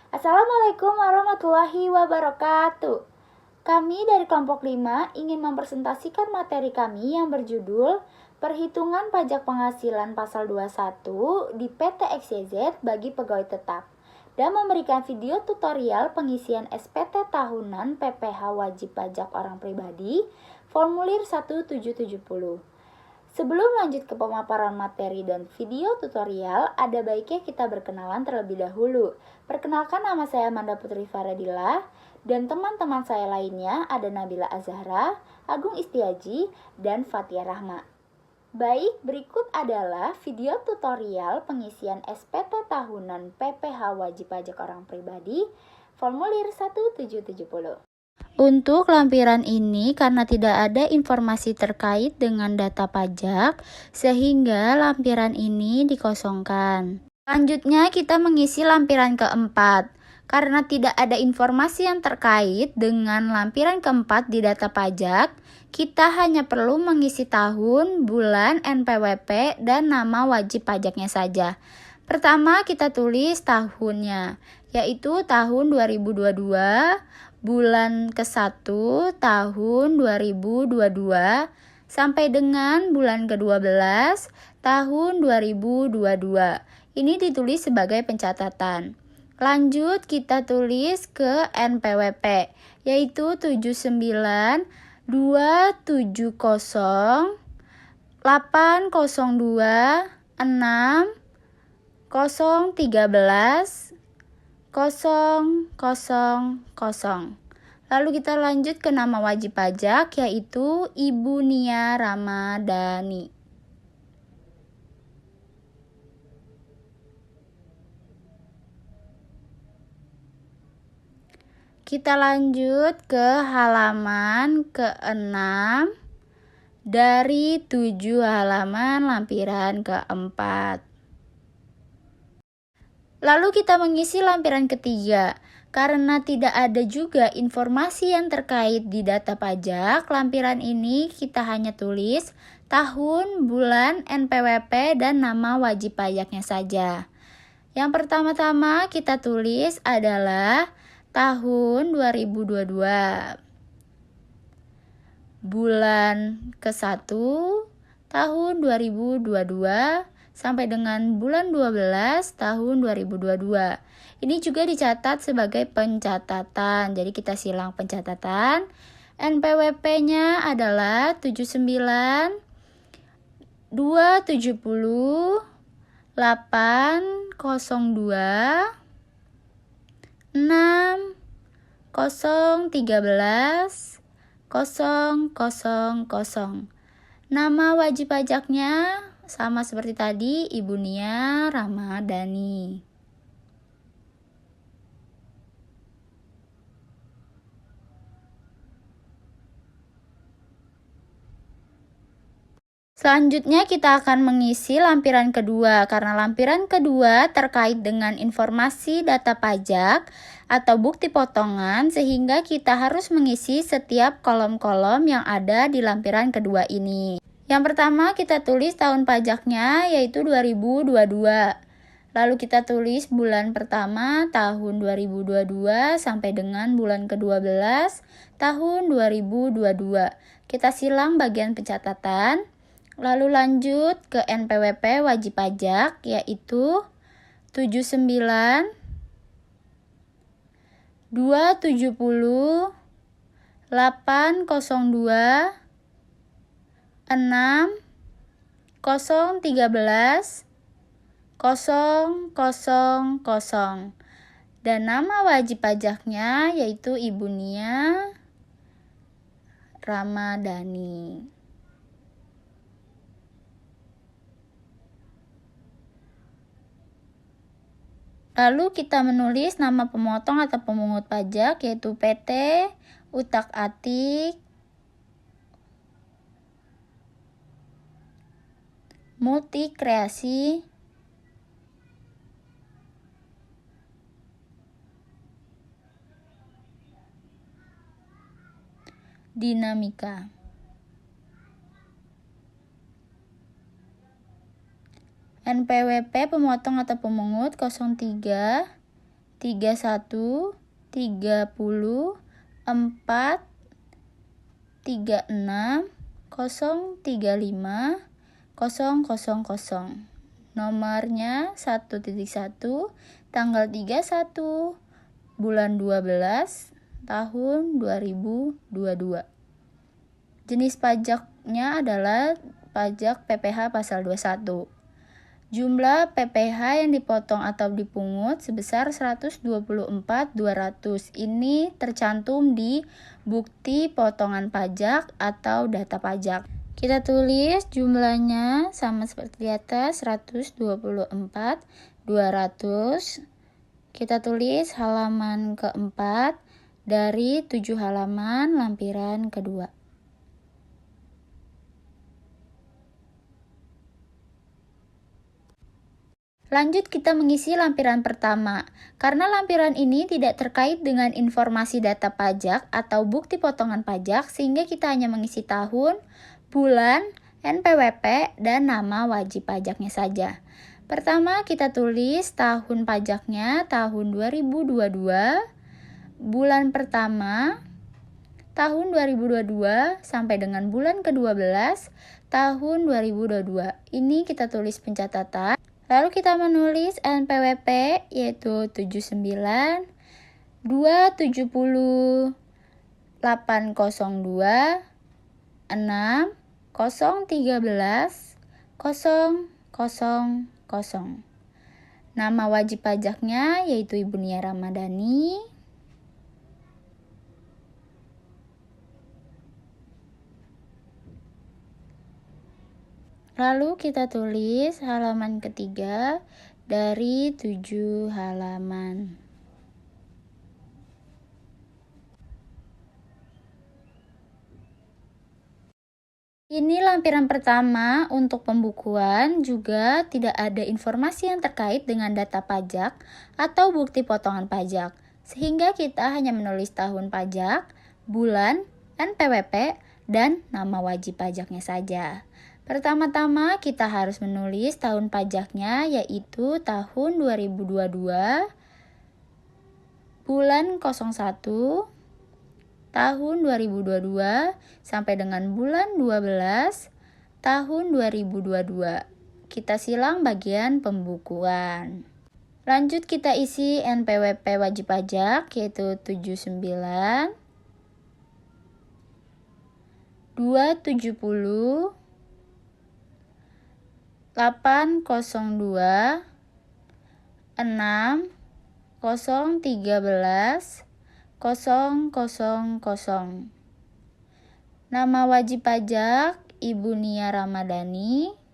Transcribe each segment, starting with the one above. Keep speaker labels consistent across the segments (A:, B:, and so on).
A: Assalamualaikum warahmatullahi wabarakatuh. Kami dari kelompok 5 ingin mempresentasikan materi kami yang berjudul Perhitungan Pajak Penghasilan Pasal 21 di PT XYZ bagi pegawai tetap dan memberikan video tutorial pengisian SPT tahunan PPh wajib pajak orang pribadi formulir 1770. Sebelum lanjut ke pemaparan materi dan video tutorial, ada baiknya kita berkenalan terlebih dahulu. Perkenalkan, nama saya Amanda Putri Faradila, dan teman-teman saya lainnya ada Nabila Azhara, Agung Istiaji, dan Fatia Rahma. Baik, berikut adalah video tutorial pengisian SPT tahunan PPh wajib pajak orang pribadi, formulir 1770. Untuk lampiran ini, karena tidak ada informasi terkait dengan data pajak, sehingga lampiran ini dikosongkan. Selanjutnya, kita mengisi lampiran keempat. Karena tidak ada informasi yang terkait dengan lampiran keempat di data pajak, kita hanya perlu mengisi tahun, bulan, NPWP, dan nama wajib pajaknya saja. Pertama, kita tulis tahunnya, yaitu tahun 2022, bulan ke-1 tahun 2022 sampai dengan bulan ke-12 tahun 2022. Ini ditulis sebagai pencatatan. Lanjut kita tulis ke NPWP, yaitu 79 270 802 6 013 000. Lalu kita lanjut ke nama wajib pajak, yaitu Ibu Nia Ramadhani. Kita lanjut ke halaman ke-6 dari 7 halaman lampiran ke-4. Lalu kita mengisi lampiran ketiga. Karena tidak ada juga informasi yang terkait di data pajak, lampiran ini kita hanya tulis tahun, bulan, NPWP, dan nama wajib pajaknya saja. Yang pertama-tama kita tulis adalah tahun 2022. Bulan ke-1 tahun 2022 sampai dengan bulan 12 tahun 2022. Ini juga dicatat sebagai pencatatan. Jadi kita silang pencatatan. NPWP-nya adalah 79 270 802 6 013 000. Nama wajib pajaknya sama seperti tadi, Ibu Nia Ramadhani. Selanjutnya kita akan mengisi lampiran kedua, karena lampiran kedua terkait dengan informasi data pajak atau bukti potongan, sehingga kita harus mengisi setiap kolom-kolom yang ada di lampiran kedua ini. Yang pertama kita tulis tahun pajaknya, yaitu 2022. Lalu kita tulis bulan pertama tahun 2022 sampai dengan bulan ke-12 tahun 2022. Kita silang bagian pencatatan. Lalu lanjut ke NPWP wajib pajak, yaitu 79 270 802 6 013 000. Dan nama wajib pajaknya yaitu Ibu Nia Ramadhani. Lalu kita menulis nama pemotong atau pemungut pajak, yaitu PT Utak-Atik Multi Kreasi Dinamika. NPWP pemotong atau pemungut 03 31, 30, 4, 36, 035, 000. Nomornya 1.1, tanggal 31, bulan 12, tahun 2022. Jenis pajaknya adalah pajak PPh pasal 21. Jumlah PPh yang dipotong atau dipungut sebesar 124.200. Ini tercantum di bukti potongan pajak atau data pajak. Kita tulis jumlahnya sama seperti di atas, 124.200. Kita tulis halaman keempat dari 7 halaman lampiran kedua. Lanjut kita mengisi lampiran pertama. Karena lampiran ini tidak terkait dengan informasi data pajak atau bukti potongan pajak, sehingga kita hanya mengisi tahun, bulan, NPWP, dan nama wajib pajaknya saja. Pertama kita tulis tahun pajaknya tahun 2022, bulan pertama tahun 2022 sampai dengan bulan ke-12 tahun 2022. Ini kita tulis pencatatan. Lalu kita menulis NPWP yaitu 79 270 802 6 013 000. Nama wajib pajaknya yaitu Ibu Nia Ramadhani. Lalu kita tulis halaman ketiga dari 7 halaman. Ini lampiran pertama untuk pembukuan, juga tidak ada informasi yang terkait dengan data pajak atau bukti potongan pajak. Sehingga kita hanya menulis tahun pajak, bulan, NPWP, dan nama wajib pajaknya saja. Pertama-tama kita harus menulis tahun pajaknya yaitu tahun 2022, bulan 01, tahun 2022 sampai dengan bulan 12, tahun 2022. Kita silang bagian pembukuan. Lanjut kita isi NPWP wajib pajak yaitu 79 270 802 6 013 000. Nama wajib pajak Ibu Nia Ramadhani.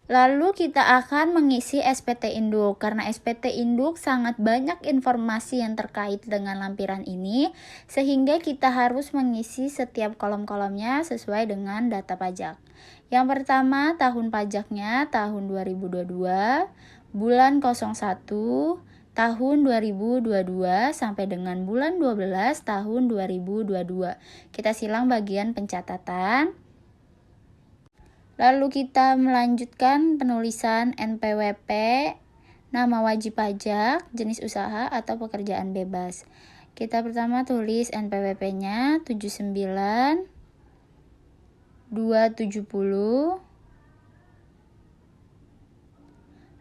A: Lalu kita akan mengisi SPT Induk. Karena SPT Induk sangat banyak informasi yang terkait dengan lampiran ini, sehingga kita harus mengisi setiap kolom-kolomnya sesuai dengan data pajak. Yang pertama, tahun pajaknya tahun 2022, bulan 01, tahun 2022 sampai dengan bulan 12 tahun 2022. Kita silang bagian pencatatan. Lalu kita melanjutkan penulisan NPWP, nama wajib pajak, jenis usaha atau pekerjaan bebas. Kita pertama tulis NPWP-nya 79 270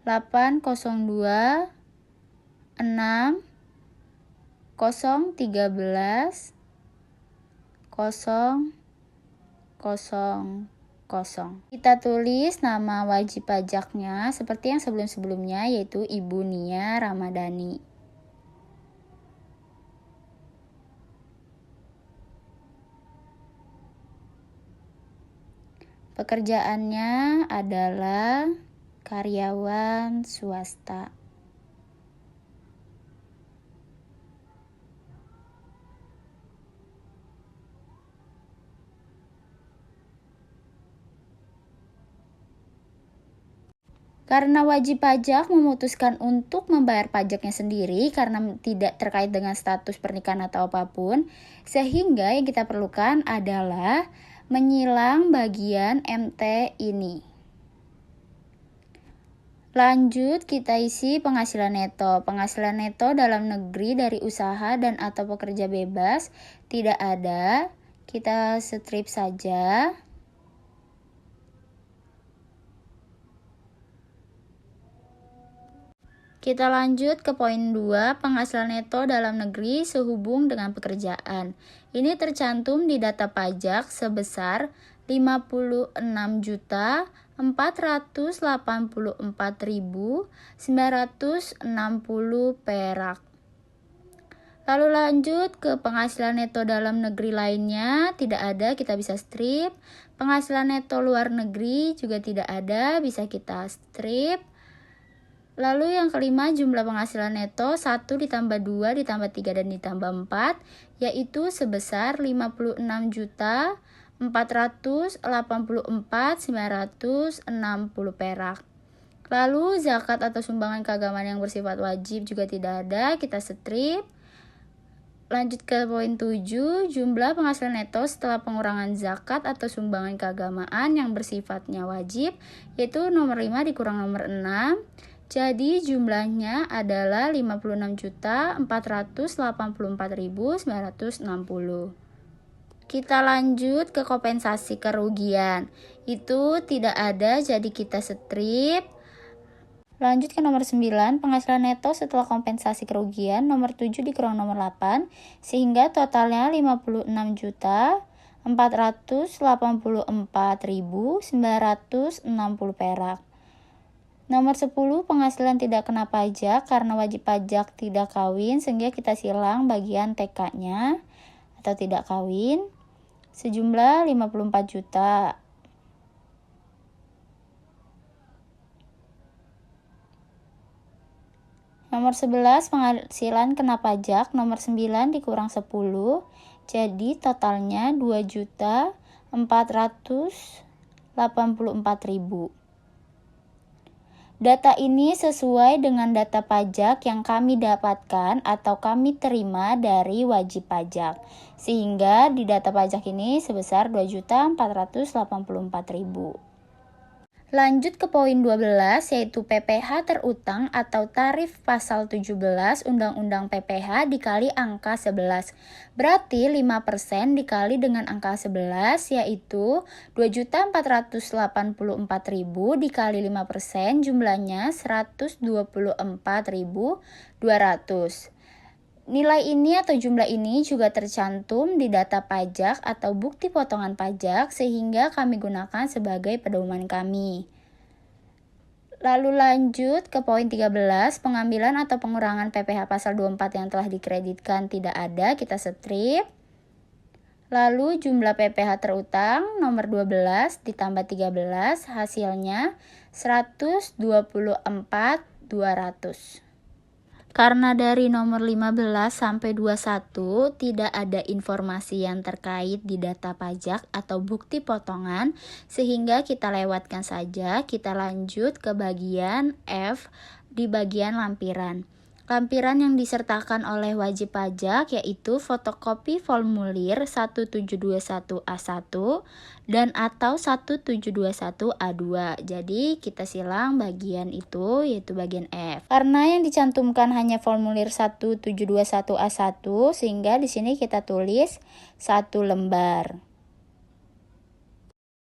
A: 802 6 013 000. Kita tulis nama wajib pajaknya seperti yang sebelum-sebelumnya yaitu Ibu Nia Ramadhani. Pekerjaannya adalah karyawan swasta. Karena wajib pajak memutuskan untuk membayar pajaknya sendiri karena tidak terkait dengan status pernikahan atau apapun, sehingga yang kita perlukan adalah menyilang bagian MT ini. Lanjut, kita isi penghasilan neto. Penghasilan neto dalam negeri dari usaha dan atau pekerja bebas tidak ada. Kita strip saja. Kita lanjut ke poin 2, penghasilan neto dalam negeri sehubung dengan pekerjaan. Ini tercantum di data pajak sebesar 56.484.960 perak. Lalu lanjut ke penghasilan neto dalam negeri lainnya, tidak ada, kita bisa strip. Penghasilan neto luar negeri juga tidak ada, bisa kita strip. Lalu yang kelima, jumlah penghasilan neto 1 ditambah 2 ditambah 3 dan ditambah 4, yaitu sebesar 56.484.960 perak. Lalu zakat atau sumbangan keagamaan yang bersifat wajib juga tidak ada, kita strip. Lanjut ke poin 7, jumlah penghasilan neto setelah pengurangan zakat atau sumbangan keagamaan yang bersifatnya wajib, yaitu nomor 5 dikurang nomor 6. Jadi jumlahnya adalah 56.484.960. Kita lanjut ke kompensasi kerugian. Itu tidak ada, jadi kita strip. Lanjut ke nomor 9, penghasilan neto setelah kompensasi kerugian, nomor 7 dikurang nomor 8, sehingga totalnya 56.484.960 perak. Nomor 10, penghasilan tidak kena pajak karena wajib pajak tidak kawin, sehingga kita silang bagian TK-nya atau tidak kawin sejumlah 54 juta. Nomor 11, penghasilan kena pajak, nomor 9 dikurang 10, jadi totalnya 2.484.000. Data ini sesuai dengan data pajak yang kami dapatkan atau kami terima dari wajib pajak. Sehingga di data pajak ini sebesar 2.484.000. Lanjut ke poin 12, yaitu PPh terutang atau tarif pasal 17 Undang-Undang PPh dikali angka 11. Berarti 5% dikali dengan angka 11, yaitu 2.484.000 dikali 5%, jumlahnya 124.200. Nilai ini atau jumlah ini juga tercantum di data pajak atau bukti potongan pajak sehingga kami gunakan sebagai pedoman kami. Lalu lanjut ke poin 13, pengambilan atau pengurangan PPh pasal 24 yang telah dikreditkan tidak ada, kita strip. Lalu jumlah PPh terutang nomor 12 ditambah 13 hasilnya 124.200. Karena dari nomor 15 sampai 21 tidak ada informasi yang terkait di data pajak atau bukti potongan, sehingga kita lewatkan saja. Kita lanjut ke bagian F di bagian lampiran. Lampiran yang disertakan oleh wajib pajak yaitu fotokopi formulir 1721A1 dan atau 1721A2. Jadi kita silang bagian itu yaitu bagian F. Karena yang dicantumkan hanya formulir 1721A1 sehingga di sini kita tulis 1 lembar.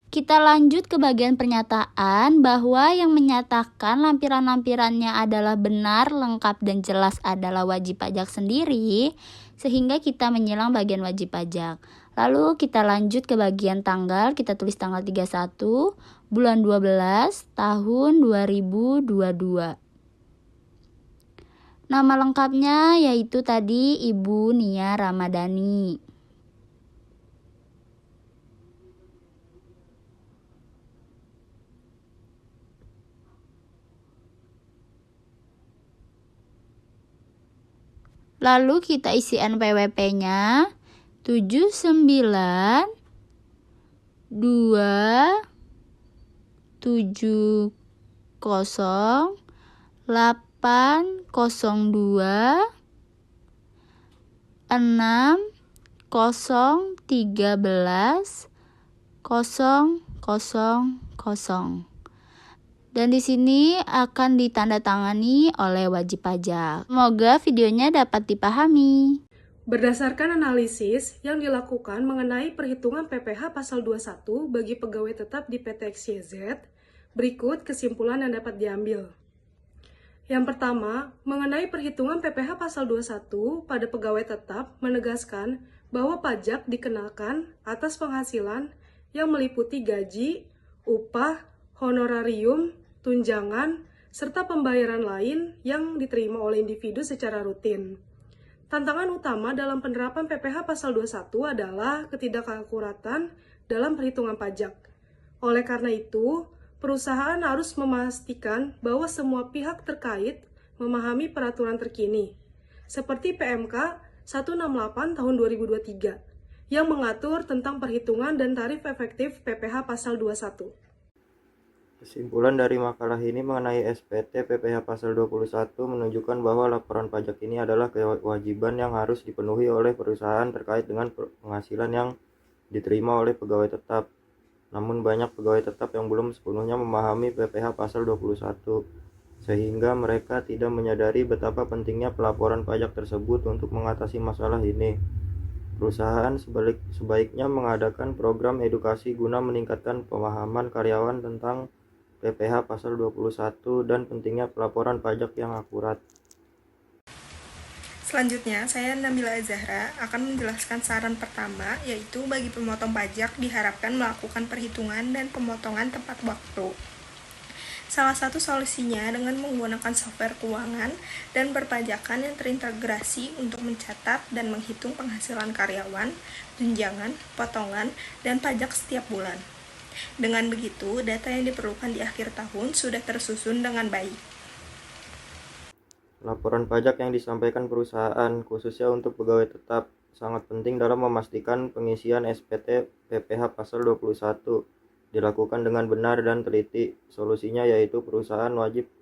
A: Kita lanjut ke bagian pernyataan bahwa yang menyatakan lampiran-lampirannya adalah benar, lengkap, dan jelas adalah wajib pajak sendiri, sehingga kita menyilang bagian wajib pajak. Lalu kita lanjut ke bagian tanggal, kita tulis tanggal 31 bulan 12 tahun 2022. Nama lengkapnya yaitu tadi Ibu Nia Ramadhani. Lalu kita isi NPWP-nya 7927 Dan di sini akan ditandatangani oleh wajib pajak. Semoga videonya dapat dipahami.
B: Berdasarkan analisis yang dilakukan mengenai perhitungan PPh pasal 21 bagi pegawai tetap di PT XYZ, berikut kesimpulan yang dapat diambil. Yang pertama, mengenai perhitungan PPh pasal 21 pada pegawai tetap menegaskan bahwa pajak dikenakan atas penghasilan yang meliputi gaji, upah, honorarium, tunjangan, serta pembayaran lain yang diterima oleh individu secara rutin. Tantangan utama dalam penerapan PPh pasal 21 adalah ketidakakuratan dalam perhitungan pajak. Oleh karena itu, perusahaan harus memastikan bahwa semua pihak terkait memahami peraturan terkini, seperti PMK 168 tahun 2023, yang mengatur tentang perhitungan dan tarif efektif PPh pasal 21.
C: Kesimpulan dari makalah ini mengenai SPT PPh pasal 21 menunjukkan bahwa laporan pajak ini adalah kewajiban yang harus dipenuhi oleh perusahaan terkait dengan penghasilan yang diterima oleh pegawai tetap. Namun banyak pegawai tetap yang belum sepenuhnya memahami PPh pasal 21, sehingga mereka tidak menyadari betapa pentingnya pelaporan pajak tersebut untuk mengatasi masalah ini. Perusahaan sebaiknya mengadakan program edukasi guna meningkatkan pemahaman karyawan tentang PPh pasal 21 dan pentingnya pelaporan pajak yang akurat.
D: Selanjutnya, saya Nabila Zahra akan menjelaskan saran pertama, yaitu bagi pemotong pajak diharapkan melakukan perhitungan dan pemotongan tepat waktu. Salah satu solusinya dengan menggunakan software keuangan dan perpajakan yang terintegrasi untuk mencatat dan menghitung penghasilan karyawan, tunjangan, potongan, dan pajak setiap bulan. Dengan begitu, data yang diperlukan di akhir tahun sudah tersusun dengan baik.
C: Laporan pajak yang disampaikan perusahaan, khususnya untuk pegawai tetap, sangat penting dalam memastikan pengisian SPT PPh pasal 21 dilakukan dengan benar dan teliti. Solusinya yaitu perusahaan wajib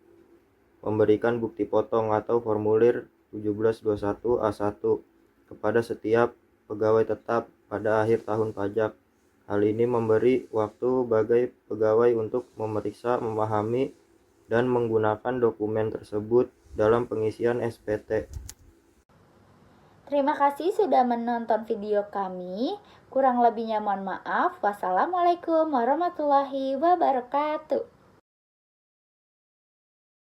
C: memberikan bukti potong atau formulir 1721A1 kepada setiap pegawai tetap pada akhir tahun pajak. Hal ini memberi waktu bagi pegawai untuk memeriksa, memahami, dan menggunakan dokumen tersebut dalam pengisian SPT.
A: Terima kasih sudah menonton video kami. Kurang lebihnya mohon maaf. Wassalamualaikum warahmatullahi wabarakatuh.